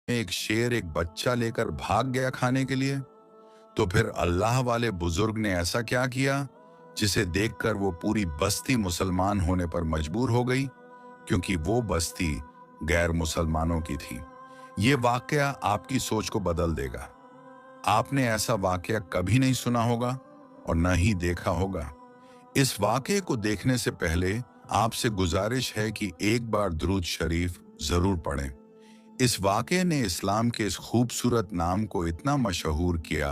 एक शेर एक बच्चा लेकर भाग गया खाने के लिए, तो फिर अल्लाह वाले बुजुर्ग ने ऐसा क्या किया जिसे देखकर वो पूरी बस्ती मुसलमान होने पर मजबूर हो गई, क्योंकि वो बस्ती गैर मुसलमानों की थी। ये वाकया आपकी सोच को बदल देगा। आपने ऐसा वाकया कभी नहीं सुना होगा और न ही देखा होगा। इस वाकये को देखने से पहले आपसे गुजारिश है कि एक बार दुरूद शरीफ जरूर पढ़ें। इस वाकये ने इस्लाम के इस खूबसूरत नाम को इतना मशहूर किया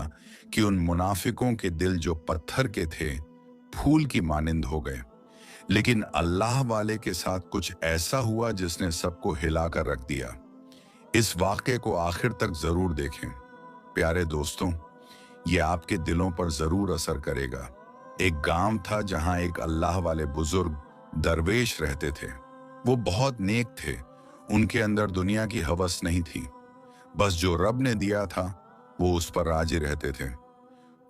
कि उन मुनाफिकों के दिल जो पत्थर के थे, फूल की मानिंद हो गए। लेकिन अल्लाह वाले के साथ कुछ ऐसा हुआ जिसने सबको हिलाकर रख दिया। इस वाकये को आखिर तक जरूर देखें। प्यारे दोस्तों, ये आपके दिलों पर जरूर असर करेगा। एक गांव था जहां एक अल्लाह वाले बुजुर्ग दरवेश रहते थे। वो बहुत नेक थे। उनके अंदर दुनिया की हवस नहीं थी। बस जो रब ने दिया था वो उस पर राजी रहते थे।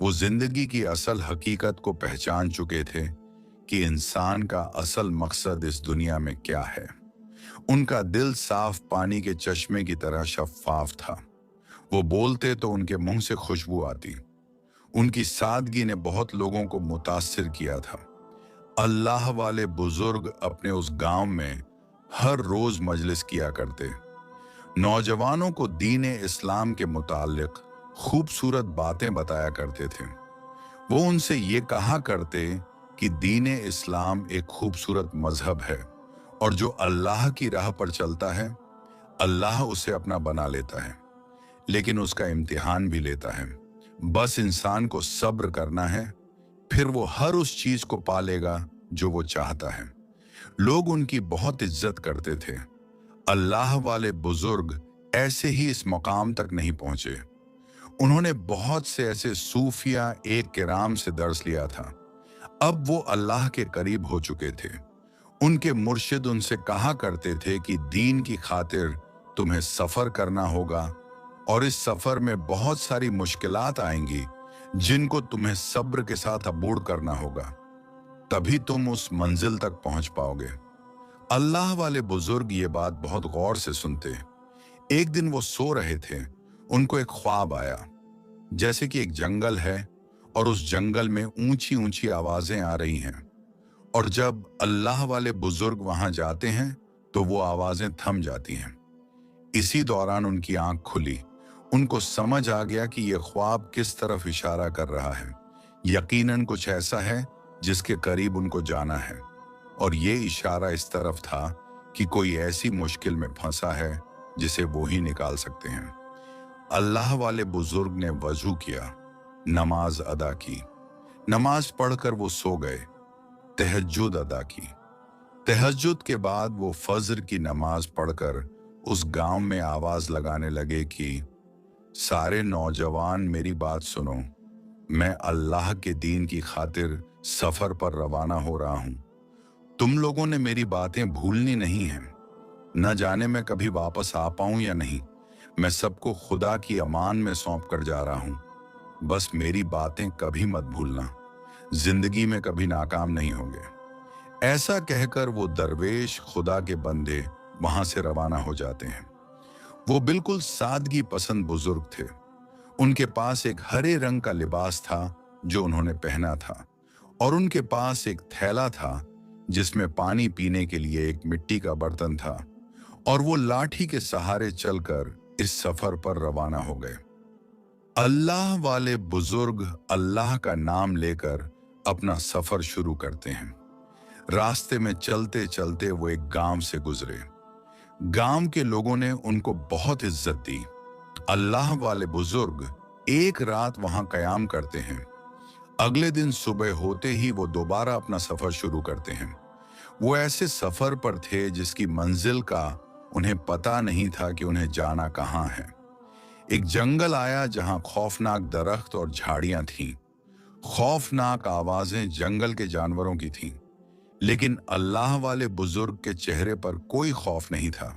वो जिंदगी की असल हकीकत को पहचान चुके थे कि इंसान का असल मकसद इस दुनिया में क्या है। उनका दिल साफ पानी के चश्मे की तरह शफाफ था। वो बोलते तो उनके मुंह से खुशबू आती। उनकी सादगी ने बहुत लोगों को मुतासिर किया था। अल्लाह वाले बुजुर्ग अपने उस गांव में हर रोज मजलिस किया करते। नौजवानों को दीन इस्लाम के मुतालिक खूबसूरत बातें बताया करते थे। वो उनसे ये कहा करते कि दीन इस्लाम एक खूबसूरत मजहब है और जो अल्लाह की राह पर चलता है, अल्लाह उसे अपना बना लेता है, लेकिन उसका इम्तिहान भी लेता है। बस इंसान को सब्र करना है, फिर वो हर उस चीज को पालेगा जो वो चाहता है। लोग उनकी बहुत इज्जत करते थे। अल्लाह वाले बुजुर्ग ऐसे ही इस मकाम तक नहीं पहुंचे। उन्होंने बहुत से ऐसे सूफिया एक किराम से दर्स लिया था। अब वो अल्लाह के करीब हो चुके थे। उनके मुर्शिद उनसे कहा करते थे कि दीन की खातिर तुम्हें सफर करना होगा और इस सफर में बहुत सारी मुश्किलात आएंगी जिनको तुम्हें सब्र के साथ अबूर करना होगा, तभी तुम उस मंजिल तक पहुंच पाओगे। अल्लाह वाले बुजुर्ग ये बात बहुत गौर से सुनते। एक दिन वो सो रहे थे। उनको एक ख्वाब आया, जैसे कि एक जंगल है और उस जंगल में ऊंची ऊंची आवाजें आ रही हैं, और जब अल्लाह वाले बुजुर्ग वहां जाते हैं तो वो आवाजें थम जाती हैं। इसी दौरान उनकी आंख खुली। उनको समझ आ गया कि ये ख्वाब किस तरफ इशारा कर रहा है। यकीनन कुछ ऐसा है जिसके करीब उनको जाना है, और ये इशारा इस तरफ था कि कोई ऐसी मुश्किल में फंसा है जिसे वो ही निकाल सकते हैं। अल्लाह वाले बुजुर्ग ने वजू किया, नमाज अदा की। नमाज पढ़कर वो सो गए। तहज्जुद अदा की। तहज्जुद के बाद वो फज्र की नमाज पढ़कर उस गांव में आवाज लगाने लगे कि सारे नौजवान मेरी बात सुनो, मैं अल्लाह के दीन की खातिर सफर पर रवाना हो रहा हूं। तुम लोगों ने मेरी बातें भूलनी नहीं हैं। न जाने मैं कभी वापस आ पाऊं या नहीं। मैं सबको खुदा की अमान में सौंप कर जा रहा हूं। बस मेरी बातें कभी मत भूलना। जिंदगी में कभी नाकाम नहीं होंगे। ऐसा कहकर वो दरवेश, खुदा के बंदे, वहां से रवाना हो जाते हैं। वो बिल्कुल सादगी पसंद बुजुर्ग थे। उनके पास एक हरे रंग का लिबास था जो उन्होंने पहना था, और उनके पास एक थैला था जिसमें पानी पीने के लिए एक मिट्टी का बर्तन था, और वो लाठी के सहारे चलकर इस सफर पर रवाना हो गए। अल्लाह वाले बुजुर्ग अल्लाह का नाम लेकर अपना सफर शुरू करते हैं। रास्ते में चलते चलते वो एक गांव से गुजरे। गांव के लोगों ने उनको बहुत इज्जत दी। अल्लाह वाले बुजुर्ग एक रात वहां कयाम करते हैं। अगले दिन सुबह होते ही वो दोबारा अपना सफर शुरू करते हैं। वो ऐसे सफर पर थे जिसकी मंजिल का उन्हें पता नहीं था कि उन्हें जाना कहाँ है। एक जंगल आया जहां खौफनाक दरख्त और झाड़ियां थीं। खौफनाक आवाजें जंगल के जानवरों की थीं, लेकिन अल्लाह वाले बुजुर्ग के चेहरे पर कोई खौफ नहीं था।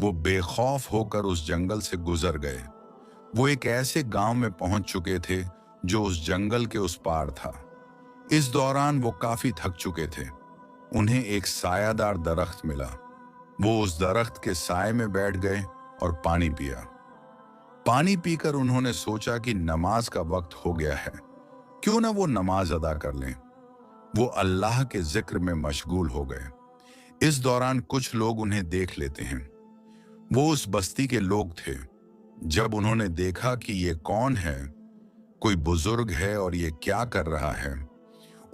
वो बेखौफ होकर उस जंगल से गुजर गए। वो एक ऐसे गांव में पहुंच चुके थे जो उस जंगल के उस पार था। इस दौरान वो काफी थक चुके थे। उन्हें एक सायादार दरख्त मिला। वो उस दरख्त के साए में बैठ गए और पानी पिया। पानी पीकर उन्होंने सोचा कि नमाज का वक्त हो गया है, क्यों ना वो नमाज अदा कर लें। वो अल्लाह के जिक्र में मशगूल हो गए। इस दौरान कुछ लोग उन्हें देख लेते हैं। वो उस बस्ती के लोग थे। जब उन्होंने देखा कि ये कौन है, कोई बुजुर्ग है और ये क्या कर रहा है,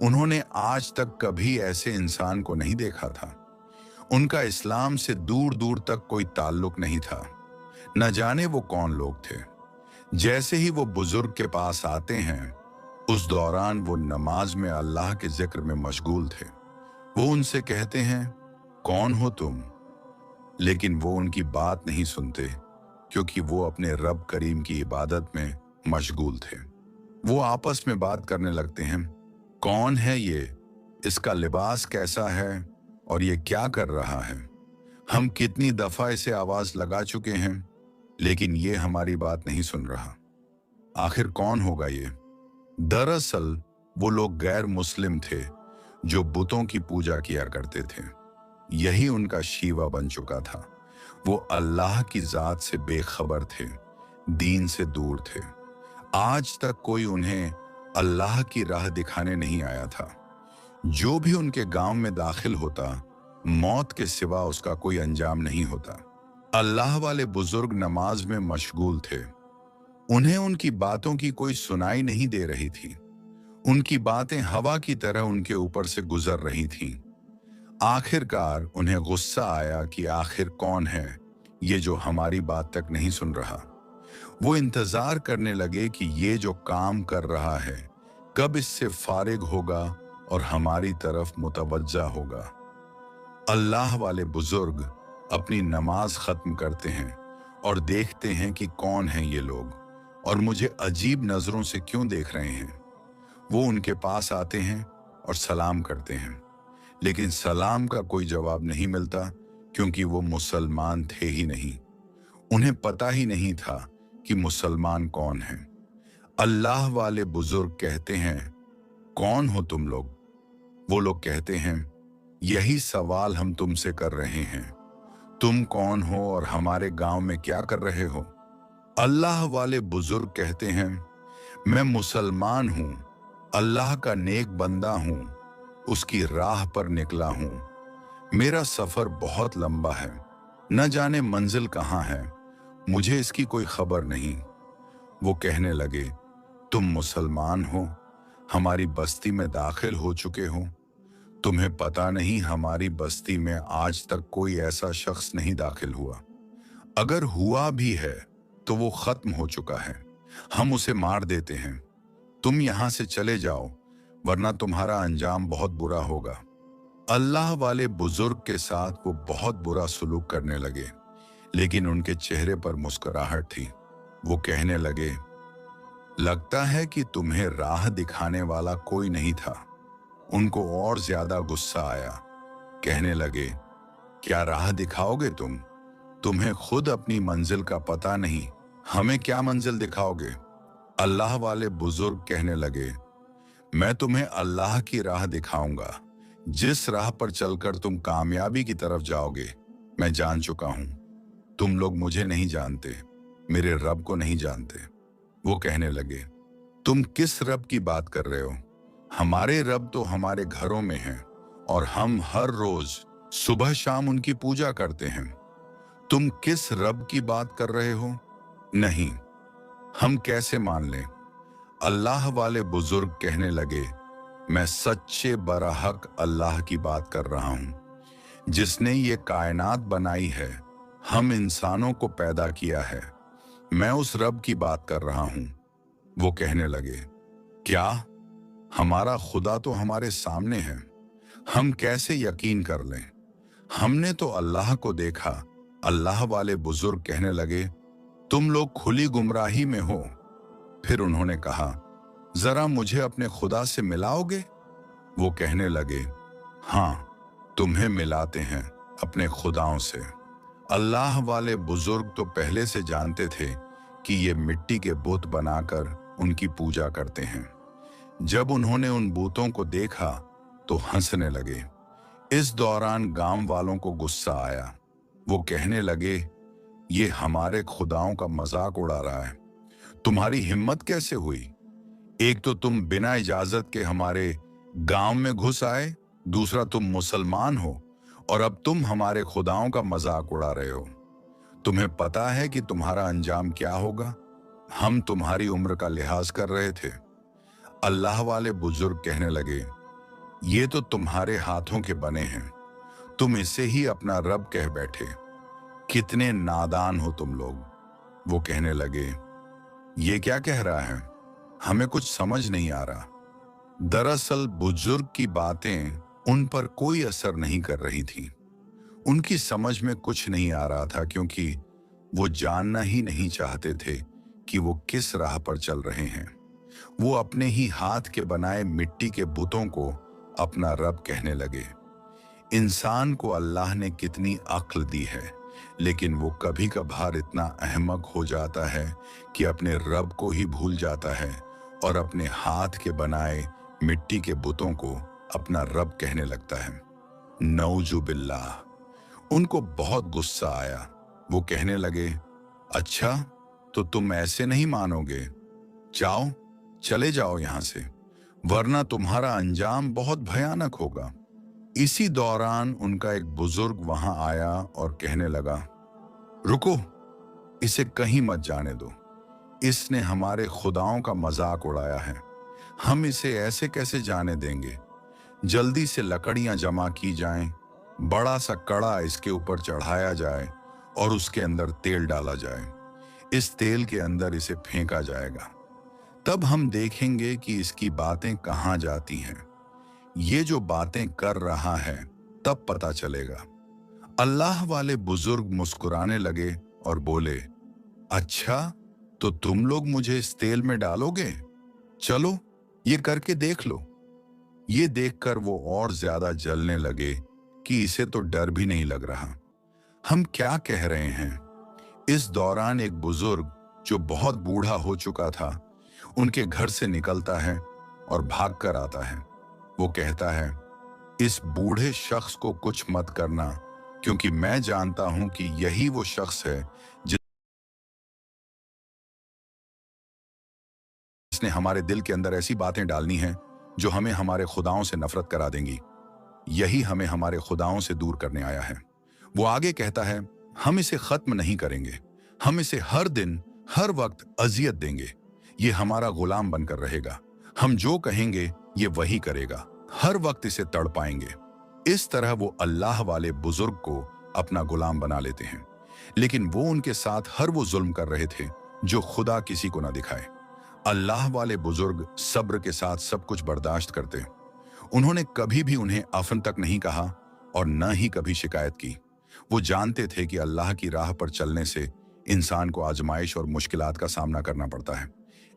उन्होंने आज तक कभी ऐसे इंसान को नहीं देखा था। उनका इस्लाम से दूर दूर तक कोई ताल्लुक नहीं था। न जाने वो कौन लोग थे। जैसे ही वो बुजुर्ग के पास आते हैं, उस दौरान वो नमाज में अल्लाह के जिक्र में मशगूल थे। वो उनसे कहते हैं, कौन हो तुम? लेकिन वो उनकी बात नहीं सुनते, क्योंकि वो अपने रब करीम की इबादत में मशगूल थे। वो आपस में बात करने लगते हैं, कौन है ये? इसका लिबास कैसा है और ये क्या कर रहा है? हम कितनी दफा इसे आवाज लगा चुके हैं, लेकिन ये हमारी बात नहीं सुन रहा। आखिर कौन होगा ये? दरअसल वो लोग गैर मुस्लिम थे जो बुतों की पूजा किया करते थे। यही उनका शीवा बन चुका था। वो अल्लाह की जात से बेखबर थे, दीन से दूर थे। आज तक कोई उन्हें अल्लाह की राह दिखाने नहीं आया था। जो भी उनके गांव में दाखिल होता, मौत के सिवा उसका कोई अंजाम नहीं होता। अल्लाह वाले बुजुर्ग नमाज में मशगूल थे। उन्हें उनकी बातों की कोई सुनाई नहीं दे रही थी। उनकी बातें हवा की तरह उनके ऊपर से गुजर रही थीं। आखिरकार उन्हें गुस्सा आया कि आखिर कौन है ये जो हमारी बात तक नहीं सुन रहा। वो इंतजार करने लगे कि ये जो काम कर रहा है कब इससे फारिग होगा और हमारी तरफ मुतवज्जा होगा। अल्लाह वाले बुजुर्ग अपनी नमाज खत्म करते हैं और देखते हैं कि कौन हैं ये लोग और मुझे अजीब नजरों से क्यों देख रहे हैं। वो उनके पास आते हैं और सलाम करते हैं, लेकिन सलाम का कोई जवाब नहीं मिलता, क्योंकि वो मुसलमान थे ही नहीं। उन्हें पता ही नहीं था कि मुसलमान कौन है। अल्लाह वाले बुजुर्ग कहते हैं, कौन हो तुम लोग? वो लोग कहते हैं, यही सवाल हम तुमसे कर रहे हैं। तुम कौन हो और हमारे गांव में क्या कर रहे हो? अल्लाह वाले बुजुर्ग कहते हैं, मैं मुसलमान हूं, अल्लाह का नेक बंदा हूं, उसकी राह पर निकला हूं। मेरा सफर बहुत लंबा है, न जाने मंजिल कहाँ है, मुझे इसकी कोई खबर नहीं। वो कहने लगे, तुम मुसलमान हो, हमारी बस्ती में दाखिल हो चुके हो। तुम्हें पता नहीं हमारी बस्ती में आज तक कोई ऐसा शख्स नहीं दाखिल हुआ। अगर हुआ भी है तो वो खत्म हो चुका है। हम उसे मार देते हैं। तुम यहां से चले जाओ, वरना तुम्हारा अंजाम बहुत बुरा होगा। अल्लाह वाले बुजुर्ग के साथ वो बहुत बुरा सलूक करने लगे, लेकिन उनके चेहरे पर मुस्कुराहट थी। वो कहने लगे, लगता है कि तुम्हें राह दिखाने वाला कोई नहीं था। उनको और ज्यादा गुस्सा आया। कहने लगे, क्या राह दिखाओगे तुम? तुम्हें खुद अपनी मंजिल का पता नहीं, हमें क्या मंजिल दिखाओगे? अल्लाह वाले बुजुर्ग कहने लगे, मैं तुम्हें अल्लाह की राह दिखाऊंगा। जिस राह पर चलकर तुम कामयाबी की तरफ जाओगे, मैं जान चुका हूं। तुम लोग मुझे नहीं जानते, मेरे रब को नहीं जानते। वो कहने लगे, तुम किस रब की बात कर रहे हो? हमारे रब तो हमारे घरों में हैं और हम हर रोज सुबह शाम उनकी पूजा करते हैं। तुम किस रब की बात कर रहे हो? नहीं, हम कैसे मान लें? अल्लाह वाले बुजुर्ग कहने लगे, मैं सच्चे बराहक अल्लाह की बात कर रहा हूं, जिसने ये कायनात बनाई है, हम इंसानों को पैदा किया है। मैं उस रब की बात कर रहा हूं। वो कहने लगे, क्या? हमारा खुदा तो हमारे सामने है, हम कैसे यकीन कर लें? हमने तो अल्लाह को देखा। अल्लाह वाले बुजुर्ग कहने लगे, तुम लोग खुली गुमराही में हो। फिर उन्होंने कहा, जरा मुझे अपने खुदा से मिलाओगे? वो कहने लगे, हाँ, तुम्हें मिलाते हैं अपने खुदाओं से। अल्लाह वाले बुजुर्ग तो पहले से जानते थे कि ये मिट्टी के बुत बनाकर उनकी पूजा करते हैं। जब उन्होंने उन बूतों को देखा तो हंसने लगे। इस दौरान गांव वालों को गुस्सा आया। वो कहने लगे, ये हमारे खुदाओं का मजाक उड़ा रहा है। तुम्हारी हिम्मत कैसे हुई? एक तो तुम बिना इजाजत के हमारे गांव में घुस आए, दूसरा तुम मुसलमान हो, और अब तुम हमारे खुदाओं का मजाक उड़ा रहे हो। तुम्हें पता है कि तुम्हारा अंजाम क्या होगा? हम तुम्हारी उम्र का लिहाज कर रहे थे। अल्लाह वाले बुजुर्ग कहने लगे, ये तो तुम्हारे हाथों के बने हैं, तुम इसे ही अपना रब कह बैठे। कितने नादान हो तुम लोग। वो कहने लगे, ये क्या कह रहा है? हमें कुछ समझ नहीं आ रहा। दरअसल बुजुर्ग की बातें उन पर कोई असर नहीं कर रही थी। उनकी समझ में कुछ नहीं आ रहा था, क्योंकि वो जानना ही नहीं चाहते थे कि वो किस राह पर चल रहे हैं। वो अपने ही हाथ के बनाए मिट्टी के बुतों को अपना रब कहने लगे। इंसान को अल्लाह ने कितनी अक्ल दी है, लेकिन वो कभी कभार इतना अहमक हो जाता है कि अपने रब को ही भूल जाता है और अपने हाथ के बनाए मिट्टी के बुतों को अपना रब कहने लगता है। नऊजु बिल्लाह। उनको बहुत गुस्सा आया। वो कहने लगे, अच्छा तो तुम ऐसे नहीं मानोगे? जाओ, चले जाओ यहां से, वरना तुम्हारा अंजाम बहुत भयानक होगा। इसी दौरान उनका एक बुजुर्ग वहां आया और कहने लगा, रुको, इसे कहीं मत जाने दो। इसने हमारे खुदाओं का मजाक उड़ाया है। हम इसे ऐसे कैसे जाने देंगे? जल्दी से लकड़ियां जमा की जाएं, बड़ा सा कड़ा इसके ऊपर चढ़ाया जाए और उसके अंदर तेल डाला जाए। इस तेल के अंदर इसे फेंका जाएगा। तब हम देखेंगे कि इसकी बातें कहाँ जाती हैं। ये जो बातें कर रहा है, तब पता चलेगा। अल्लाह वाले बुजुर्ग मुस्कुराने लगे और बोले, अच्छा तो तुम लोग मुझे इस तेल में डालोगे? चलो ये करके देख लो। ये देखकर वो और ज्यादा जलने लगे कि इसे तो डर भी नहीं लग रहा। हम क्या कह रहे हैं? इस दौरान एक बुजुर्ग जो बहुत बूढ़ा हो चुका था, उनके घर से निकलता है और भाग कर आता है। वो कहता है, इस बूढ़े शख्स को कुछ मत करना, क्योंकि मैं जानता हूं कि यही वो शख्स है जिसने हमारे दिल के अंदर ऐसी बातें डालनी हैं जो हमें हमारे खुदाओं से नफरत करा देंगी। यही हमें हमारे खुदाओं से दूर करने आया है। वो आगे कहता है, हम इसे खत्म नहीं करेंगे, हम इसे हर दिन हर वक्त अजियत देंगे। ये हमारा गुलाम बनकर रहेगा। हम जो कहेंगे ये वही करेगा। हर वक्त इसे तड़ पाएंगे। इस तरह वो अल्लाह वाले बुजुर्ग को अपना गुलाम बना लेते हैं। लेकिन वो उनके साथ हर वो जुल्म कर रहे थे जो खुदा किसी को ना दिखाए। अल्लाह वाले बुजुर्ग सब्र के साथ सब कुछ बर्दाश्त करते। उन्होंने कभी भी उन्हें अफन तक नहीं कहा और न ही कभी शिकायत की। वो जानते थे कि अल्लाह की राह पर चलने से इंसान को आजमाइश और मुश्किलात का सामना करना पड़ता है।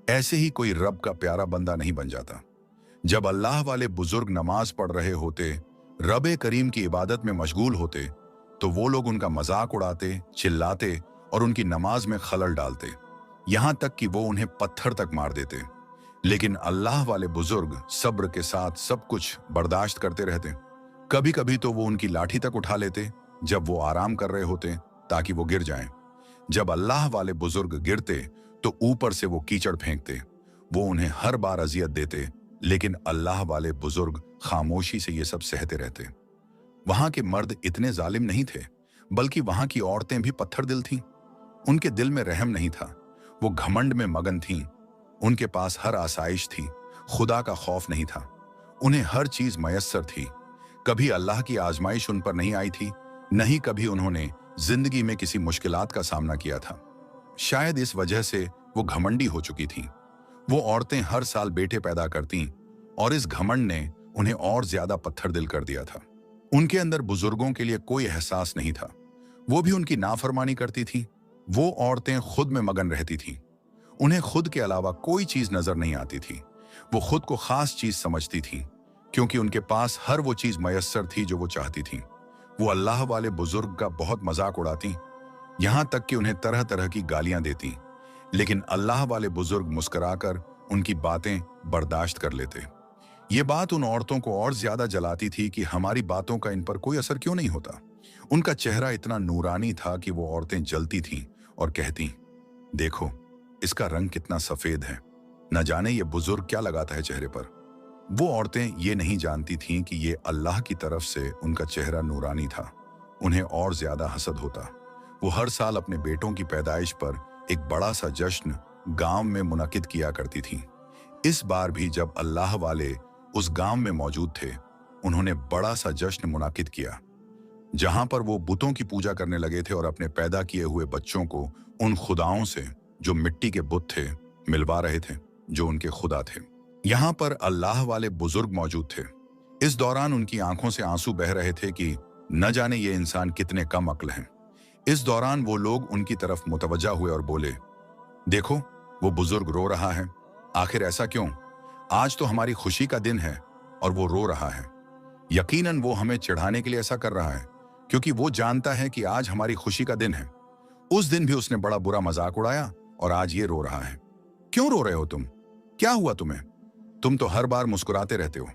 ऐसे ही कोई रब का प्यारा बंदा नहीं बन जाता। जब अल्लाह वाले बुजुर्ग नमाज पढ़ रहे होते, रब करीम की इबादत में मशगूल होते, तो वो लोग उनका मजाक उड़ाते, चिल्लाते और उनकी नमाज में खलल डालते, यहां तक कि वो उन्हें पत्थर तक मार देते। लेकिन अल्लाह वाले बुजुर्ग सब्र के साथ सब कुछ बर्दाश्त करते रहते। कभी कभी तो वो उनकी लाठी तक उठा लेते जब वो आराम कर रहे होते, ताकि वो गिर जाएं। जब अल्लाह वाले बुजुर्ग गिरते तो ऊपर से वो कीचड़ फेंकते। वो उन्हें हर बार अजियत देते, लेकिन अल्लाह वाले बुजुर्ग खामोशी से ये सब सहते रहते। वहां के मर्द इतने जालिम नहीं थे, बल्कि वहां की औरतें भी पत्थर दिल थीं। उनके दिल में रहम नहीं था। वो घमंड में मगन थीं। उनके पास हर आसाइश थी, खुदा का खौफ नहीं था। उन्हें हर चीज मयस्सर थी। कभी अल्लाह की आजमाइश उन पर नहीं आई थी, न ही कभी उन्होंने जिंदगी में किसी मुश्किलात का सामना किया था। शायद इस वजह से वो घमंडी हो चुकी थीं। वो औरतें हर साल बेटे पैदा करतीं और इस घमंड ने उन्हें और ज्यादा पत्थर दिल कर दिया था। उनके अंदर बुजुर्गों के लिए कोई एहसास नहीं था। वो भी उनकी नाफरमानी करती थीं। वो औरतें खुद में मगन रहती थीं। उन्हें खुद के अलावा कोई चीज नजर नहीं आती थी। वो खुद को खास चीज समझती थीं, क्योंकि उनके पास हर वो चीज मयस्सर थी जो वो चाहती थीं। वो अल्लाह वाले बुजुर्ग का बहुत मजाक उड़ाती, यहां तक कि उन्हें तरह तरह की गालियां देती। लेकिन अल्लाह वाले बुजुर्ग मुस्कुराकर उनकी बातें बर्दाश्त कर लेते। ये बात उन औरतों को और ज्यादा जलाती थी कि हमारी बातों का इन पर कोई असर क्यों नहीं होता। उनका चेहरा इतना नूरानी था कि वो औरतें जलती थीं और कहती, देखो, इसका रंग कितना सफेद है, न जाने ये बुजुर्ग क्या लगाता है चेहरे पर। वो औरतें ये नहीं जानती थीं कि ये अल्लाह की तरफ से उनका चेहरा नूरानी था। उन्हें और ज्यादा हसद होता। वो हर साल अपने बेटों की पैदाइश पर एक बड़ा सा जश्न गांव में मुनक्किद किया करती थीं। इस बार भी जब अल्लाह वाले उस गांव में मौजूद थे, उन्होंने बड़ा सा जश्न मुनक्किद किया, जहां पर वो बुतों की पूजा करने लगे थे और अपने पैदा किए हुए बच्चों को उन खुदाओं से, जो मिट्टी के बुत थे, मिलवा रहे थे, जो उनके खुदा थे। यहाँ पर अल्लाह वाले बुजुर्ग मौजूद थे। इस दौरान उनकी आंखों से आंसू बह रहे थे कि न जाने ये इंसान कितने कम अक्ल हैं। इस दौरान वो लोग उनकी तरफ मुतवज्जा हुए और बोले, देखो, वो बुजुर्ग रो रहा है। आखिर ऐसा क्यों? आज तो हमारी खुशी का दिन है और वो रो रहा है। यकीनन वो हमें चिढ़ाने के लिए ऐसा कर रहा है, क्योंकि वो जानता है कि आज हमारी खुशी का दिन है। उस दिन भी उसने बड़ा बुरा मजाक उड़ाया और आज ये रो रहा है। क्यों रो रहे हो तुम? क्या हुआ तुम्हें? तुम तो हर बार मुस्कुराते रहते हो।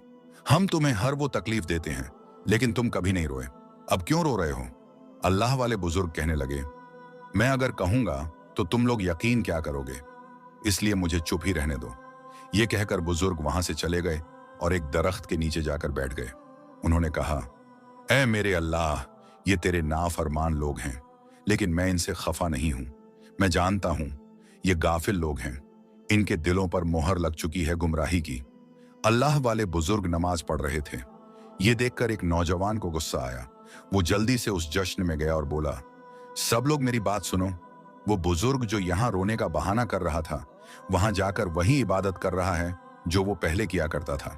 हम तुम्हें हर वो तकलीफ देते हैं, लेकिन तुम कभी नहीं रोए। अब क्यों रो रहे हो? अल्लाह वाले बुजुर्ग कहने लगे, मैं अगर कहूंगा तो तुम लोग यकीन क्या करोगे, इसलिए मुझे चुप ही रहने दो। ये कहकर बुजुर्ग वहां से चले गए और एक दरख्त के नीचे जाकर बैठ गए। उन्होंने कहा, ऐ मेरे अल्लाह, ये तेरे नाफरमान लोग हैं, लेकिन मैं इनसे खफा नहीं हूं। मैं जानता हूं ये गाफिल लोग हैं, इनके दिलों पर मोहर लग चुकी है गुमराही की। अल्लाह वाले बुजुर्ग नमाज पढ़ रहे थे। ये देखकर एक नौजवान को गुस्सा आया। वो जल्दी से उस जश्न में गया और बोला, सब लोग मेरी बात सुनो। वो बुजुर्ग जो यहाँ रोने का बहाना कर रहा था, वहां जाकर वही इबादत कर रहा है जो वो पहले किया करता था।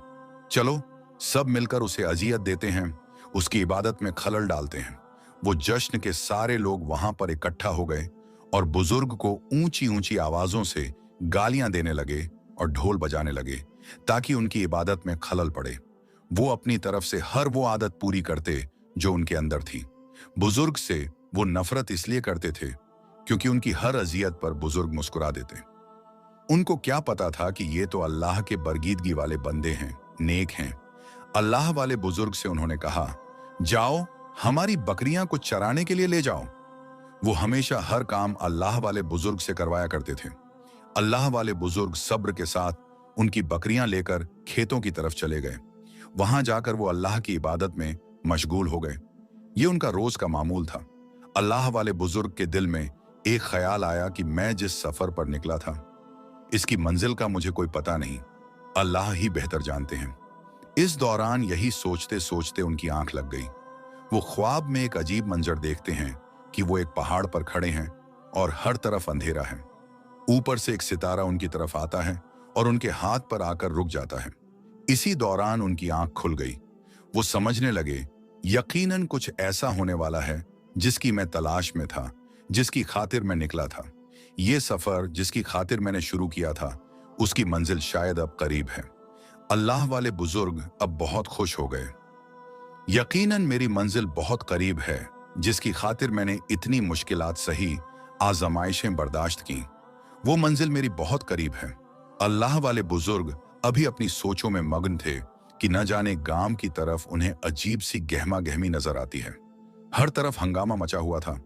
चलो सब मिलकर उसे अजियत देते हैं, उसकी इबादत में खलल डालते हैं। वो जश्न के सारे लोग वहां पर इकट्ठा हो गए और बुजुर्ग को ऊंची ऊंची आवाजों से गालियां देने लगे और ढोल बजाने लगे, ताकि उनकी इबादत में खलल पड़े। वो अपनी तरफ से हर वो आदत पूरी करते जो उनके अंदर थी। बुजुर्ग से वो नफरत इसलिए करते थे क्योंकि उनकी हर अजियत पर बुजुर्ग मुस्कुरा देते। उनको क्या पता था कि ये तो अल्लाह के बरगीदगी वाले बंदे हैं, नेक हैं। अल्लाह वाले बुजुर्ग से उन्होंने कहा, जाओ हमारी बकरियां कुछ चराने के लिए ले जाओ। वो हमेशा हर काम अल्लाह वाले बुजुर्ग से करवाया करते थे। अल्लाह वाले बुजुर्ग सब्र के साथ उनकी बकरियां लेकर खेतों की तरफ चले गए। वहां जाकर वो अल्लाह की इबादत में मशगूल हो गए। ये उनका रोज का मामूल था। अल्लाह वाले बुजुर्ग के दिल में एक ख्याल आया कि मैं जिस सफर पर निकला था, इसकी मंजिल का मुझे कोई पता नहीं, अल्लाह ही बेहतर जानते हैं। इस दौरान यही सोचते सोचते उनकी आंख लग गई। वो ख्वाब में एक अजीब मंजर देखते हैं कि वो एक पहाड़ पर खड़े हैं और हर तरफ अंधेरा है। ऊपर से एक सितारा उनकी तरफ आता है और उनके हाथ पर आकर रुक जाता है। इसी दौरान उनकी आंख खुल गई। वो समझने लगे, यकीनन कुछ ऐसा होने वाला है जिसकी मैं तलाश में था, जिसकी खातिर मैं निकला था। ये सफर जिसकी खातिर मैंने शुरू किया था, उसकी मंजिल शायद अब करीब है। अल्लाह वाले बुजुर्ग अब बहुत खुश हो गए। यकीनन मेरी मंजिल बहुत करीब है, जिसकी खातिर मैंने इतनी मुश्किलात सही, आजमाइशें बर्दाश्त की। वो मंजिल मेरी बहुत करीब है। अल्लाह वाले बुजुर्ग अभी अपनी सोचों में मग्न थे कि न जाने गांव की तरफ उन्हें अजीब सी गहमा गहमी नजर आती है। हर तरफ हंगामा मचा हुआ था।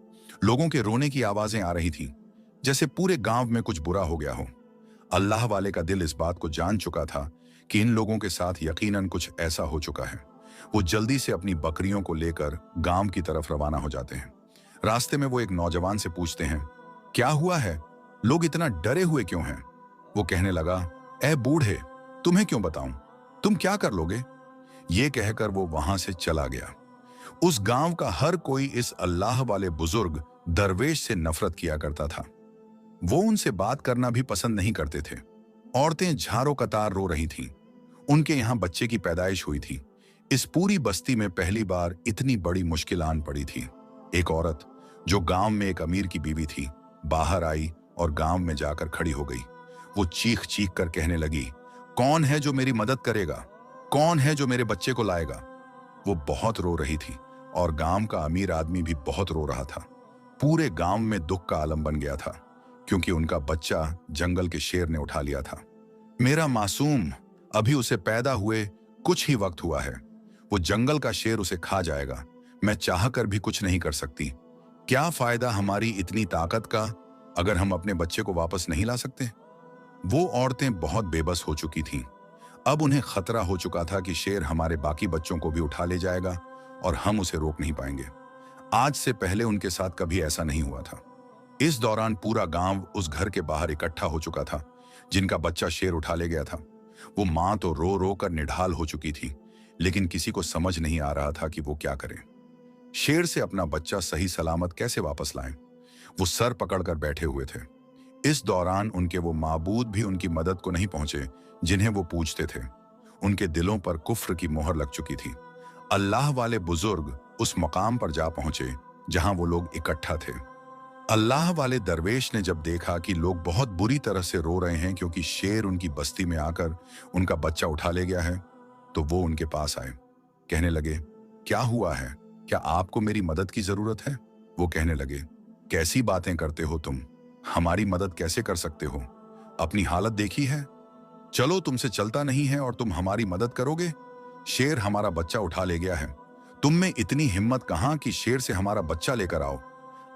लोगों के रोने की आवाजें आ रही थीं, जैसे पूरे गांव में कुछ बुरा हो गया हो। अल्लाह वाले का दिल इस बात को जान चुका था कि इन लोगों के साथ यकीनन कुछ ऐसा हो चुका है। वो जल्दी से अपनी बकरियों को लेकर गांव की तरफ रवाना हो जाते हैं। रास्ते में वो एक नौजवान से पूछते हैं, क्या हुआ है? लोग इतना डरे हुए क्यों हैं? वो कहने लगा, ए बूढ़े, तुम्हें क्यों बताऊं, तुम क्या कर लोगे? ये कहकर वो वहां से चला गया। उस गांव का हर कोई इस अल्लाह वाले बुजुर्ग दरवेश से नफरत किया करता था। वो उनसे बात करना भी पसंद नहीं करते थे। औरतें झारों कतार रो रही थीं। उनके यहाँ बच्चे की पैदाइश हुई थी। इस पूरी बस्ती में पहली बार इतनी बड़ी मुश्किल आन पड़ी थी। एक औरत जो गांव में एक अमीर की बीवी थी, बाहर आई और गांव में जाकर खड़ी हो गई। वो चीख चीख कर कहने लगी, कौन है जो मेरी मदद करेगा? कौन है जो मेरे बच्चे को लाएगा? वो बहुत रो रही थी और गांव का अमीर आदमी भी बहुत रो रहा था। पूरे गांव में दुख का आलम बन गया था, क्योंकि उनका बच्चा जंगल के शेर ने उठा लिया था। मेरा मासूम, अभी उसे पैदा हुए कुछ ही वक्त हुआ है, वो जंगल का शेर उसे खा जाएगा। मैं चाह कर भी कुछ नहीं कर सकती। क्या फायदा हमारी इतनी ताकत का अगर हम अपने बच्चे को वापस नहीं ला सकते? वो औरतें बहुत बेबस हो चुकी थीं। अब उन्हें खतरा हो चुका था कि शेर हमारे बाकी बच्चों को भी उठा ले जाएगा और हम उसे रोक नहीं पाएंगे। आज से पहले उनके साथ कभी ऐसा नहीं हुआ था। इस दौरान पूरा गांव उस घर के बाहर इकट्ठा हो चुका था जिनका बच्चा शेर उठा ले गया था। वो मां तो रो रो कर निढाल हो चुकी थी, लेकिन किसी को समझ नहीं आ रहा था कि वो क्या करें। शेर से अपना बच्चा सही सलामत कैसे वापस लाएं? वो सर पकड़कर बैठे हुए थे। इस दौरान उनके वो माबूद भी उनकी मदद को नहीं पहुंचे जिन्हें वो पूजते थे। उनके दिलों पर कुफ्र की मोहर लग चुकी थी। अल्लाह वाले बुजुर्ग उस मकाम पर जा पहुंचे जहां वो लोग इकट्ठा थे। अल्लाह वाले दरवेश ने जब देखा कि लोग बहुत बुरी तरह से रो रहे हैं क्योंकि शेर उनकी बस्ती में आकर उनका बच्चा उठा ले गया है, तो वो उनके पास आए। कहने लगे, क्या हुआ है? क्या आपको मेरी मदद की जरूरत है? वो कहने लगे, कैसी बातें करते हो तुम? हमारी मदद कैसे कर सकते हो? अपनी हालत देखी है? चलो, तुमसे चलता नहीं है और तुम हमारी मदद करोगे? शेर हमारा बच्चा उठा ले गया है। तुम में इतनी हिम्मत कहां कि शेर से हमारा बच्चा लेकर आओ?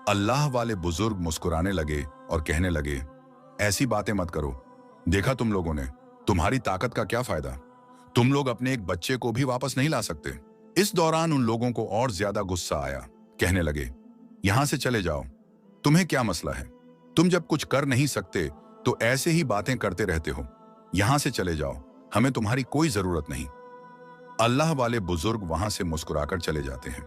अल्लाह वाले बुजुर्ग मुस्कुराने लगे और कहने लगे, ऐसी बातें मत करो। देखा तुम लोगों ने, तुम्हारी ताकत का क्या फायदा? तुम लोग अपने एक बच्चे को भी वापस नहीं ला सकते। इस दौरान उन लोगों को और ज्यादा गुस्सा आया। कहने लगे, यहां से चले जाओ। तुम्हें क्या मसला है? तुम जब कुछ कर नहीं सकते तो ऐसे ही बातें करते रहते हो। यहां से चले जाओ, हमें तुम्हारी कोई जरूरत नहीं। अल्लाह वाले बुजुर्ग वहां से मुस्कुराकर चले जाते हैं।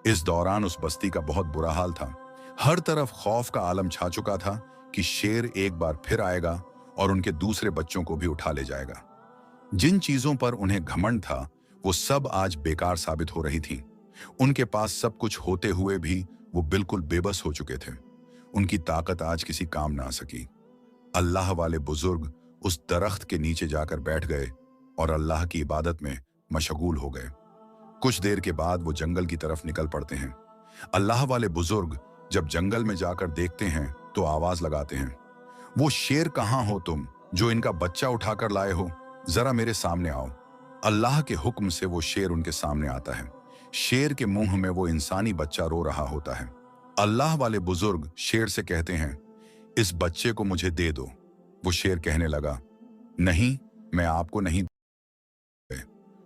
इस दौरान उस बस्ती का बहुत बुरा हाल था। हर तरफ खौफ का आलम छा चुका था कि शेर एक बार फिर आएगा और उनके दूसरे बच्चों को भी उठा ले जाएगा। जिन चीजों पर उन्हें घमंड था वो सब आज बेकार साबित हो रही थीं। उनके पास सब कुछ होते हुए भी वो बिल्कुल बेबस हो चुके थे। उनकी ताकत आज किसी काम ना आ सकी। अल्लाह वाले बुजुर्ग उस दरख्त के नीचे जाकर बैठ गए और अल्लाह की इबादत में मशगूल हो गए। कुछ देर के बाद वो जंगल की तरफ निकल पड़ते हैं। अल्लाह वाले बुजुर्ग जब जंगल में जाकर देखते हैं तो आवाज लगाते हैं, वो शेर कहाँ हो तुम जो इनका बच्चा उठाकर लाए हो? जरा मेरे सामने आओ। अल्लाह के हुक्म से वो शेर उनके सामने आता है। शेर के मुंह में वो इंसानी बच्चा रो रहा होता है। अल्लाह वाले बुजुर्ग शेर से कहते हैं, इस बच्चे को मुझे दे दो। वो शेर कहने लगा, नहीं, मैं आपको नहीं।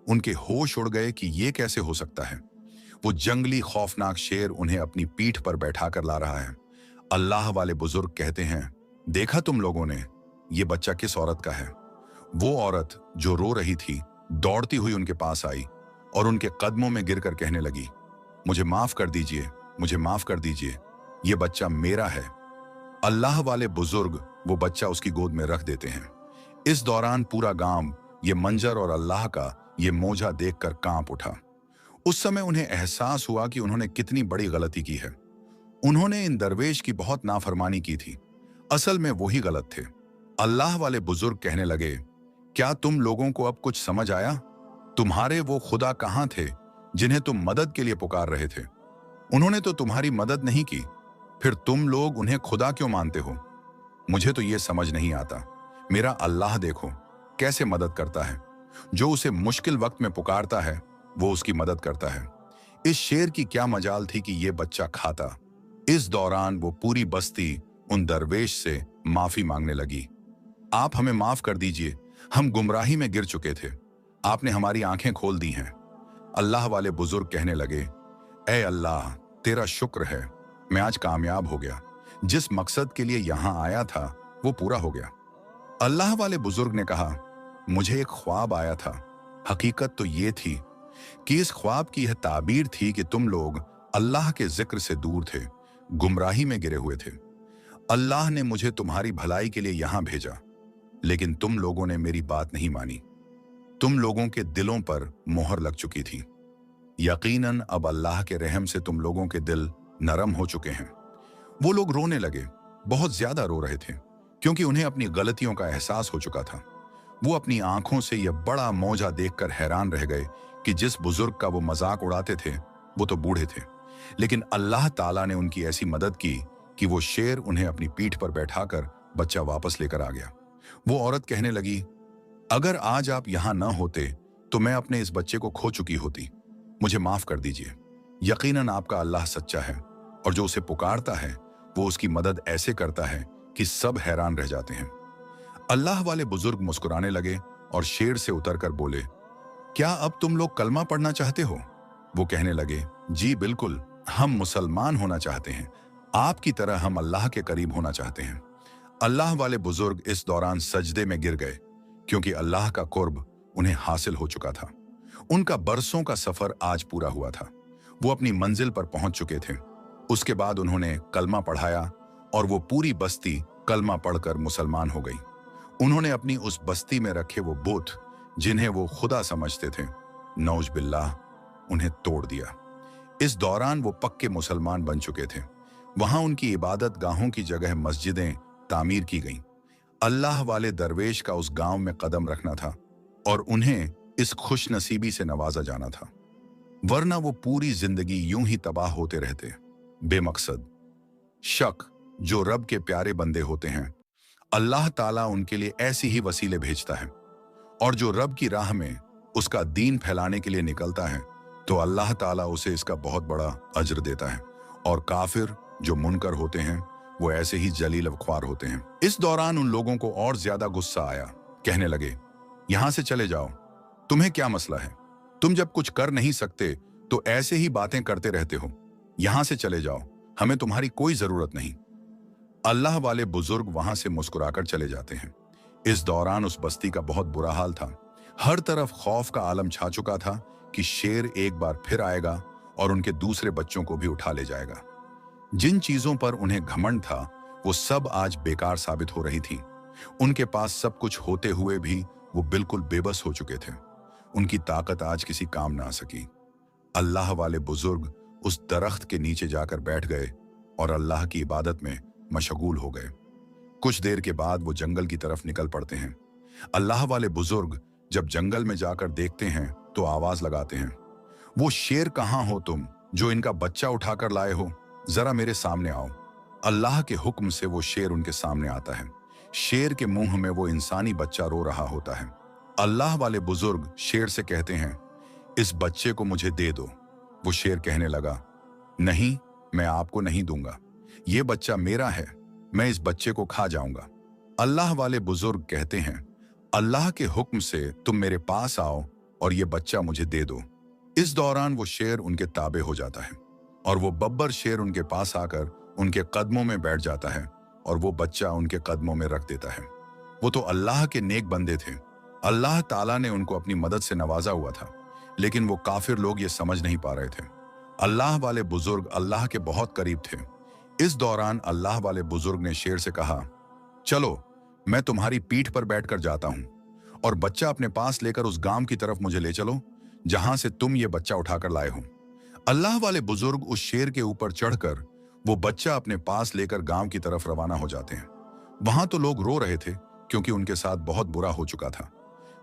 उनके होश उड़ गए कि ये कैसे हो सकता है। वो जंगली खौफनाक शेर उन्हें अपनी पीठ पर बैठा कर ला रहा है। अल्लाह वाले बुजुर्ग कहते हैं, देखा तुम लोगों ने, ये बच्चा किस औरत का है? वो औरत जो रो रही थी दौड़ती हुई उनके पास आई और उनके कदमों में गिरकर कहने लगी, मुझे माफ कर दीजिए, मुझे माफ कर दीजिए, ये बच्चा मेरा है। अल्लाह वाले बुजुर्ग वो बच्चा उसकी गोद में रख देते हैं। इस दौरान पूरा गांव ये मंजर और अल्लाह का ये मोजा देखकर कांप उठा। उस समय उन्हें एहसास हुआ कि उन्होंने कितनी बड़ी गलती की है। उन्होंने इन दरवेश की बहुत नाफरमानी की थी। असल में वही गलत थे। अल्लाह वाले बुजुर्ग कहने लगे, क्या तुम लोगों को अब कुछ समझ आया? तुम्हारे वो खुदा कहाँ थे जिन्हें तुम मदद के लिए पुकार रहे थे? उन्होंने तो तुम्हारी मदद नहीं की, फिर तुम लोग उन्हें खुदा क्यों मानते हो? मुझे तो ये समझ नहीं आता। मेरा अल्लाह देखो कैसे मदद करता है। जो उसे मुश्किल वक्त में पुकारता है वो उसकी मदद करता है। इस शेर की क्या मजाल थी कि ये बच्चा खाता। इस दौरान वो पूरी बस्ती उन दरवेश से माफी मांगने लगी। आप हमें माफ कर दीजिए, हम गुमराही में गिर चुके थे, आपने हमारी आंखें खोल दी हैं। अल्लाह वाले बुजुर्ग कहने लगे, ऐ अल्लाह, तेरा शुक्र है, मैं आज कामयाब हो गया। जिस मकसद के लिए यहां आया था वो पूरा हो गया। अल्लाह वाले बुजुर्ग ने कहा, मुझे एक ख्वाब आया था। हकीकत तो ये थी कि इस ख्वाब की यह ताबीर थी कि तुम लोग अल्लाह के जिक्र से दूर थे, गुमराही में गिरे हुए थे। अल्लाह ने मुझे तुम्हारी भलाई के लिए यहां भेजा, लेकिन तुम लोगों ने मेरी बात नहीं मानी। तुम लोगों के दिलों पर मोहर लग चुकी थी। यकीनन अब अल्लाह के रहम से तुम लोगों के दिल नरम हो चुके हैं। वो लोग रोने लगे, बहुत ज्यादा रो रहे थे, क्योंकि उन्हें अपनी गलतियों का एहसास हो चुका था। वो अपनी आंखों से यह बड़ा मौजा देखकर हैरान रह गए कि जिस बुजुर्ग का वो मजाक उड़ाते थे वो तो बूढ़े थे, लेकिन अल्लाह ताला ने उनकी ऐसी मदद की कि वो शेर उन्हें अपनी पीठ पर बैठाकर बच्चा वापस लेकर आ गया। वो औरत कहने लगी, अगर आज आप यहां न होते तो मैं अपने इस बच्चे को खो चुकी होती। मुझे माफ कर दीजिए। यकीनन आपका अल्लाह सच्चा है और जो उसे पुकारता है वो उसकी मदद ऐसे करता है कि सब हैरान रह जाते हैं। अल्लाह वाले बुजुर्ग मुस्कुराने लगे और शेर से उतरकर बोले, क्या अब तुम लोग कलमा पढ़ना चाहते हो? वो कहने लगे, जी बिल्कुल, हम मुसलमान होना चाहते हैं, आपकी तरह हम अल्लाह के करीब होना चाहते हैं। अल्लाह वाले बुजुर्ग इस दौरान सजदे में गिर गए क्योंकि अल्लाह का कुर्ब उन्हें हासिल हो चुका था। उनका बरसों का सफर आज पूरा हुआ था। वो अपनी मंजिल पर पहुंच चुके थे। उसके बाद उन्होंने कलमा पढ़ाया और वो पूरी बस्ती कलमा पढ़कर मुसलमान हो गई। उन्होंने अपनी उस बस्ती में रखे वो बुत जिन्हें वो खुदा समझते थे, नौज बिल्लाह, उन्हें तोड़ दिया। इस दौरान वो पक्के मुसलमान बन चुके थे। वहां उनकी इबादत गाहों की जगह मस्जिदें तामीर की गईं। अल्लाह वाले दरवेश का उस गांव में कदम रखना था और उन्हें इस खुश नसीबी से नवाजा जाना था, वरना वो पूरी जिंदगी यूं ही तबाह होते रहते, बेमकसद। शक, जो रब के प्यारे बंदे होते हैं, अल्लाह ताला उनके लिए ऐसी ही वसीले भेजता है, और जो रब की राह में उसका दीन फैलाने के लिए निकलता है तो अल्लाह ताला उसे इसका बहुत बड़ा अज्र देता है। और काफिर, जो मुनकर होते हैं, वो ऐसे ही जलील ख्वार होते हैं। इस दौरान उन लोगों को और ज्यादा गुस्सा आया। कहने लगे, यहां से चले जाओ, तुम्हें क्या मसला है? तुम जब कुछ कर नहीं सकते तो ऐसे ही बातें करते रहते हो। यहां से चले जाओ, हमें तुम्हारी कोई जरूरत नहीं। अल्लाह वाले बुजुर्ग वहां से मुस्कुराकर चले जाते हैं। इस दौरान उस बस्ती का बहुत बुरा हाल था। हर तरफ खौफ का आलम छा चुका था कि शेर एक बार फिर आएगा और उनके दूसरे बच्चों को भी उठा ले जाएगा। जिन चीजों पर उन्हें घमंड था वो सब आज बेकार साबित हो रही थीं। उनके पास सब कुछ होते हुए भी वो बिल्कुल बेबस हो चुके थे। उनकी ताकत आज किसी काम ना आ सकी। अल्लाह वाले बुजुर्ग उस दरख्त के नीचे जाकर बैठ गए और अल्लाह की इबादत में मशगूल हो गए। कुछ देर के बाद वो जंगल की तरफ निकल पड़ते हैं। अल्लाह वाले बुजुर्ग जब जंगल में जाकर देखते हैं तो आवाज लगाते हैं, वो शेर कहाँ हो तुम जो इनका बच्चा उठाकर लाए हो? जरा मेरे सामने आओ। अल्लाह के हुक्म से वो शेर उनके सामने आता है। शेर के मुंह में वो इंसानी बच्चा रो रहा होता है। अल्लाह वाले बुजुर्ग शेर से कहते हैं, इस बच्चे को मुझे दे दो। वो शेर कहने लगा, नहीं, मैं आपको नहीं दूंगा, ये बच्चा मेरा है, मैं इस बच्चे को खा जाऊंगा। अल्लाह वाले बुजुर्ग कहते हैं, अल्लाह के हुक्म से तुम मेरे पास आओ और ये बच्चा मुझे दे दो। इस दौरान वो शेर उनके ताबे हो जाता है और वो बब्बर शेर उनके पास आकर उनके कदमों में बैठ जाता है और वो बच्चा उनके कदमों में रख देता है। वो तो अल्लाह के नेक बंदे थे। अल्लाह ताला ने उनको अपनी मदद से नवाजा हुआ था, लेकिन वो काफिर लोग ये समझ नहीं पा रहे थे। अल्लाह वाले बुजुर्ग अल्लाह के बहुत करीब थे। इस दौरान अल्लाह वाले बुजुर्ग ने शेर से कहा, चलो मैं तुम्हारी पीठ पर बैठकर जाता हूं और बच्चा अपने पास लेकर उस गांव की तरफ मुझे ले चलो जहां से तुम ये बच्चा उठाकर लाए हो। अल्लाह वाले बुजुर्ग उस शेर के ऊपर चढ़कर वो बच्चा अपने पास लेकर गांव की तरफ रवाना हो जाते हैं। वहां तो लोग रो रहे थे क्योंकि उनके साथ बहुत बुरा हो चुका था।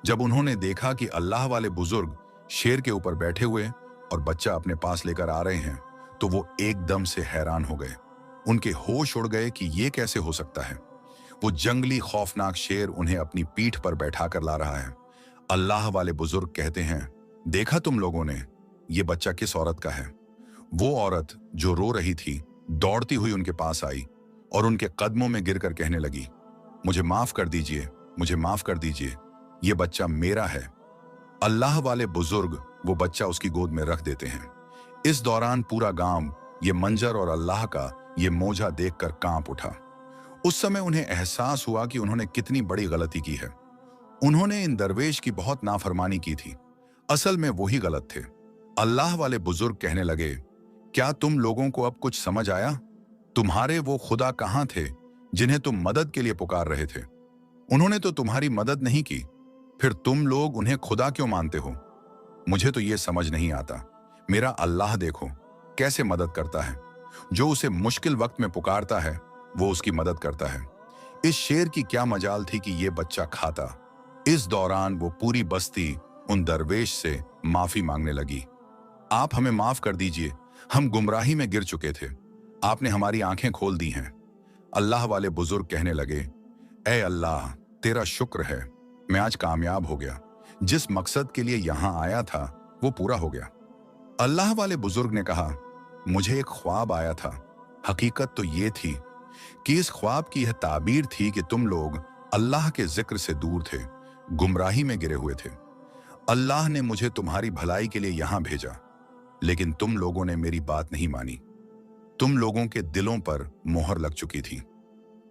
जब उन्होंने देखा कि अल्लाह वाले बुजुर्ग शेर के ऊपर बैठे हुए और बच्चा अपने पास लेकर आ रहे हैं तो वो एकदम से हैरान हो गए। उनके होश उड़ गए कि ये कैसे हो सकता है। वो जंगली खौफनाक शेर उन्हें अपनी पीठ पर बैठा कर ला रहा है। अल्लाह वाले बुजुर्ग कहते हैं, देखा तुम लोगों ने, ये बच्चा किस औरत का है? वो औरत जो रो रही थी दौड़ती हुई उनके पास आई और उनके कदमों में गिरकर कहने लगी, मुझे माफ कर दीजिए, मुझे माफ कर दीजिए, ये बच्चा मेरा है। अल्लाह वाले बुजुर्ग वो बच्चा उसकी गोद में रख देते हैं। इस दौरान पूरा गांव ये मंजर और अल्लाह का ये मोजा देखकर कांप उठा। उस समय उन्हें एहसास हुआ कि उन्होंने कितनी बड़ी गलती की है। उन्होंने इन दरवेश की बहुत नाफरमानी की थी। असल में वही गलत थे। अल्लाह वाले बुजुर्ग कहने लगे, क्या तुम लोगों को अब कुछ समझ आया? तुम्हारे वो खुदा कहाँ थे जिन्हें तुम मदद के लिए पुकार रहे थे? उन्होंने तो तुम्हारी मदद नहीं की, फिर तुम लोग उन्हें खुदा क्यों मानते हो? मुझे तो ये समझ नहीं आता। मेरा अल्लाह देखो कैसे मदद करता है। जो उसे मुश्किल वक्त में पुकारता है वो उसकी मदद करता है। इस शेर की क्या मजाल थी कि ये बच्चा खाता। इस दौरान वो पूरी बस्ती उन दरवेश से माफी मांगने लगी। आप हमें माफ कर दीजिए, हम गुमराही में गिर चुके थे, आपने हमारी आंखें खोल दी हैं। अल्लाह वाले बुजुर्ग कहने लगे, ऐ अल्लाह, तेरा शुक्र है, मैं आज कामयाब हो गया। जिस मकसद के लिए यहां आया था वो पूरा हो गया। अल्लाह वाले बुजुर्ग ने कहा, मुझे एक ख्वाब आया था। हकीकत तो ये थी कि इस ख्वाब की यह ताबीर थी कि तुम लोग अल्लाह के जिक्र से दूर थे, गुमराही में गिरे हुए थे। अल्लाह ने मुझे तुम्हारी भलाई के लिए यहां भेजा, लेकिन तुम लोगों ने मेरी बात नहीं मानी। तुम लोगों के दिलों पर मोहर लग चुकी थी।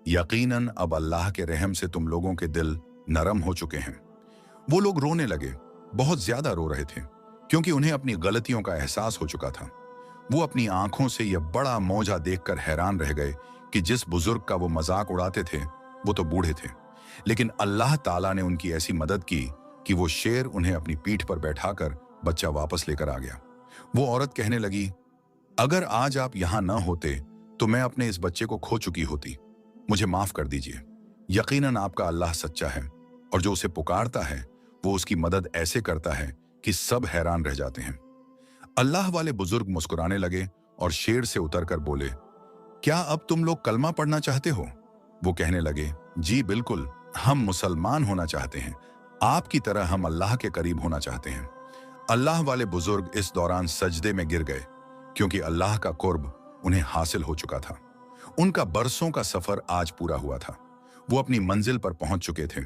यकीनन अब अल्लाह के रहम से तुम लोगों के दिल नरम हो चुके हैं। वो लोग रोने लगे, बहुत ज्यादा रो रहे थे, क्योंकि उन्हें अपनी गलतियों का एहसास हो चुका था। वो अपनी आंखों से यह बड़ा मौजा देखकर हैरान रह गए कि जिस बुजुर्ग का वो मजाक उड़ाते थे वो तो बूढ़े थे, लेकिन अल्लाह ताला ने उनकी ऐसी मदद की कि वो शेर उन्हें अपनी पीठ पर बैठाकर बच्चा वापस लेकर आ गया। वो औरत कहने लगी, अगर आज आप यहां न होते तो मैं अपने इस बच्चे को खो चुकी होती। मुझे माफ कर दीजिए। यकीनन आपका अल्लाह सच्चा है, और जो उसे पुकारता है वो उसकी मदद ऐसे करता है कि सब हैरान रह जाते हैं। अल्लाह वाले बुजुर्ग मुस्कुराने लगे और शेर से उतरकर बोले, क्या अब तुम लोग कलमा पढ़ना चाहते हो? वो कहने लगे, जी बिल्कुल, हम मुसलमान होना चाहते हैं। आपकी तरह हम अल्लाह के करीब होना चाहते हैं। अल्लाह वाले बुजुर्ग इस दौरान सजदे में गिर गए, क्योंकि अल्लाह का कुर्ब उन्हें हासिल हो चुका था। उनका बरसों का सफर आज पूरा हुआ था। वो अपनी मंजिल पर पहुंच चुके थे।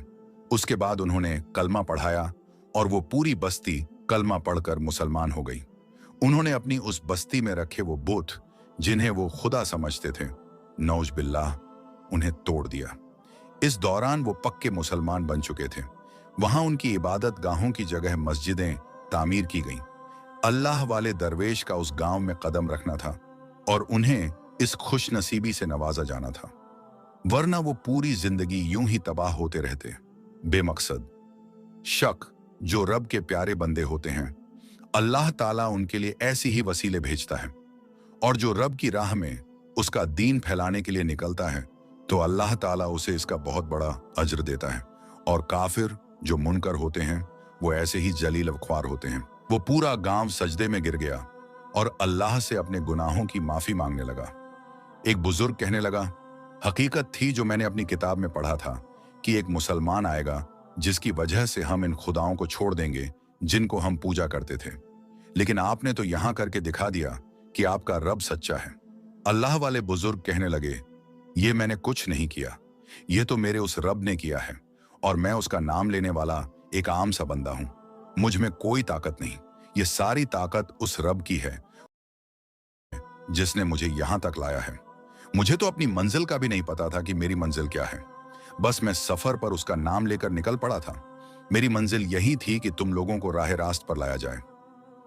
उसके बाद उन्होंने कलमा पढ़ाया और वो पूरी बस्ती कलमा पढ़कर मुसलमान हो गई। उन्होंने अपनी उस बस्ती में रखे वो बुत, जिन्हें वो खुदा समझते थे, नौज बिल्लाह, उन्हें तोड़ दिया। इस दौरान वो पक्के मुसलमान बन चुके थे। वहां उनकी इबादत गाहों की जगह मस्जिदें तामीर की गईं। अल्लाह वाले दरवेश का उस गांव में कदम रखना था और उन्हें इस खुश नसीबी से नवाजा जाना था, वरना वो पूरी जिंदगी यूं ही तबाह होते रहते, बेमकसद। शक, जो रब के प्यारे बंदे होते हैं, अल्लाह ताला उनके लिए ऐसी ही वसीले भेजता है, और जो रब की राह में उसका दीन फैलाने के लिए निकलता है तो अल्लाह ताला उसे इसका बहुत बड़ा अज्र देता है। और काफिर, जो मुनकर होते हैं, वो ऐसे ही जलील ख्वार होते हैं। वो पूरा गांव सजदे में गिर गया और अल्लाह से अपने गुनाहों की माफी मांगने लगा। एक बुजुर्ग कहने लगा, हकीकत थी जो मैंने अपनी किताब में पढ़ा था कि एक मुसलमान आएगा जिसकी वजह से हम इन खुदाओं को छोड़ देंगे जिनको हम पूजा करते थे, लेकिन आपने तो यहां करके दिखा दिया कि आपका रब सच्चा है। अल्लाह वाले बुजुर्ग कहने लगे, ये मैंने कुछ नहीं किया, ये तो मेरे उस रब ने किया है, और मैं उसका नाम लेने वाला एक आम सा बंदा हूं। मुझ में कोई ताकत नहीं, ये सारी ताकत उस रब की है जिसने मुझे यहां तक लाया है। मुझे तो अपनी मंजिल का भी नहीं पता था कि मेरी मंजिल क्या है। बस मैं सफर पर उसका नाम लेकर निकल पड़ा था। मेरी मंजिल यही थी कि तुम लोगों को राह रास्त पर लाया जाए।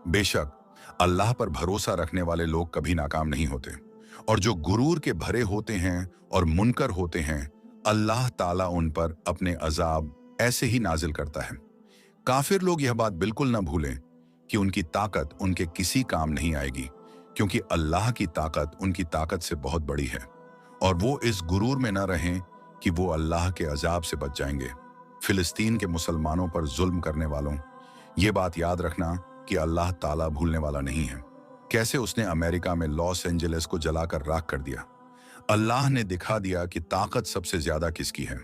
बेशक अल्लाह पर भरोसा रखने वाले लोग कभी नाकाम नहीं होते, और जो गुरूर के भरे होते हैं और मुनकर होते हैं, अल्लाह ताला उन पर अपने अजाब ऐसे ही नाजिल करता है। काफिर लोग यह बात बिल्कुल न भूलें कि उनकी ताकत उनके किसी काम नहीं आएगी, क्योंकि अल्लाह की ताकत उनकी ताकत से बहुत बड़ी है, और वो इस गुरूर में न रहें कि वो अल्लाह के अजाब से बच जाएंगे। फिलिस्तीन के मुसलमानों पर जुल्म करने वालों, ये बात याद रखना कि अल्लाह ताला भूलने वाला नहीं है। कैसे उसने अमेरिका में लॉस एंजलिस को जलाकर राख कर दिया। अल्लाह ने दिखा दिया कि ताकत सबसे ज्यादा किसकी है।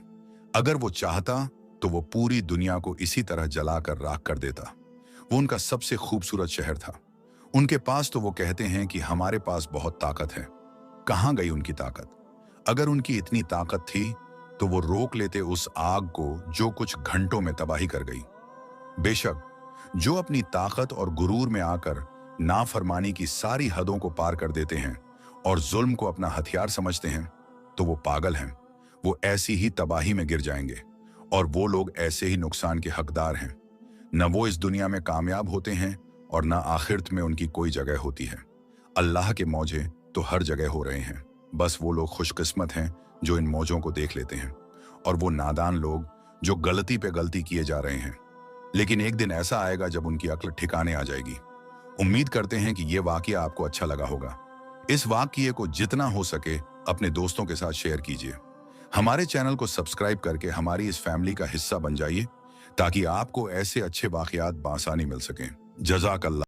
अगर वो चाहता तो वो पूरी दुनिया को इसी तरह जलाकर राख कर देता। वो उनका सबसे खूबसूरत शहर था। उनके पास तो वो कहते हैं कि हमारे पास बहुत ताकत है। कहाँ गई उनकी ताकत? अगर उनकी इतनी ताकत थी तो वो रोक लेते उस आग को जो कुछ घंटों में तबाही कर गई। बेशक जो अपनी ताकत और गुरूर में आकर नाफरमानी की सारी हदों को पार कर देते हैं और जुल्म को अपना हथियार समझते हैं, तो वो पागल हैं। वो ऐसी ही तबाही में गिर जाएंगे, और वो लोग ऐसे ही नुकसान के हकदार हैं। न वो इस दुनिया में कामयाब होते हैं और न आखिरत में उनकी कोई जगह होती है। अल्लाह के मौजे तो हर जगह हो रहे हैं, बस वो लोग खुशकिस्मत हैं जो इन मौजों को देख लेते हैं, और वो नादान लोग जो गलती पे गलती किए जा रहे हैं। लेकिन एक दिन ऐसा आएगा जब उनकी अक्ल ठिकाने आ जाएगी। उम्मीद करते हैं कि ये वाकया आपको अच्छा लगा होगा। इस वाकये को जितना हो सके अपने दोस्तों के साथ शेयर कीजिए। हमारे चैनल को सब्सक्राइब करके हमारी इस फैमिली का हिस्सा बन जाइए, ताकि आपको ऐसे अच्छे वाकयात बआसानी मिल सकें। जज़ाकल्लाह।